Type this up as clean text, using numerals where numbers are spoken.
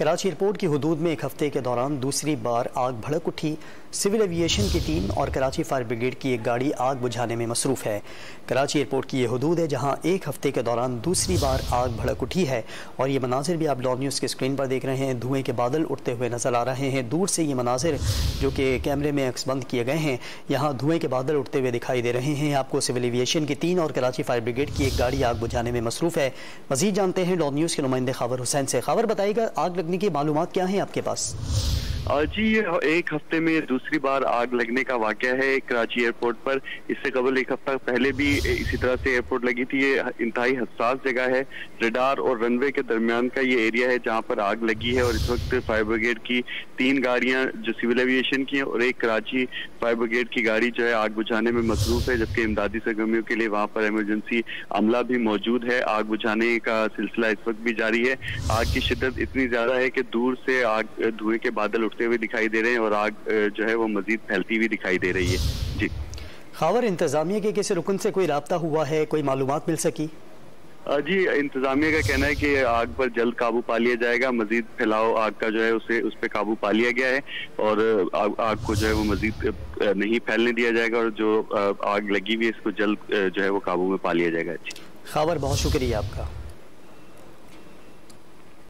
Karachi airport की हुदूद में एक हफ्ते के दौरान दूसरी बार आग भड़क उठी। सिविल एविएशन की टीम और कराची फायर ब्रिगेड की एक गाड़ी आग बुझाने में मसरूफ़ है। कराची एयरपोर्ट की ये हुदूद है जहां एक हफ्ते के दौरान दूसरी बार आग भड़क उठी है और ये मनाजिर भी आप डॉन न्यूज़ की स्क्रीन पर देख रहे हैं। धुएं के बादल उठते हुए नजर आ रहे हैं। दूर से ये मनाजिर जो कि कैमरे में अक्सबंद किए गए हैं, यहाँ धुएं के बादल उठते हुए दिखाई दे रहे हैं। आपको सिविल एविएशन की टीम और कराची फायर ब्रिगेड की एक गाड़ी आग बुझाने में मसरूफ़ है। मजीद जानते हैं डॉन न्यूज़ के नुमाइंदे खावर हुसैन से। खावर, बताइएगा आग लगने की मालूमात क्या है आपके पास? जी, ये एक हफ्ते में दूसरी बार आग लगने का वाकया है कराची एयरपोर्ट पर। इससे कबल एक हफ्ता पहले भी इसी तरह से एयरपोर्ट लगी थी। ये इंतहाई हसास जगह है, रडार और रनवे के दरमियान का ये एरिया है जहां पर आग लगी है। और इस वक्त फायर ब्रिगेड की 3 गाड़ियां जो सिविल एविएशन की हैं और एक कराची फायर ब्रिगेड की गाड़ी जो है आग बुझाने में मसरूफ है, जबकि इमदादी सरगर्मियों के लिए वहां पर इमरजेंसी अमला भी मौजूद है। आग बुझाने का सिलसिला इस वक्त भी जारी है। आग की शिद्दत इतनी ज्यादा है कि दूर से आग धुएं के बादल उठते हुए दिखाई दे रहे हैं और आग जो है वो मजीद फैलती हुई दिखाई दे रही है। जी खावर, इंतजामिया के किसी रुकन से कोई राब्ता हुआ है, कोई मालूमात मिल सकी? जी, इंतजामिया का कहना है कि आग पर जल्द काबू पा लिया जाएगा। मजीद फैलाव आग का जो है उस पर काबू पा लिया गया है और आग को जो है वो मजीद नहीं फैलने दिया जाएगा और जो आग लगी हुई है इसको जल्द जो है वो काबू में पा लिया जाएगा। खावर, बहुत शुक्रिया आपका।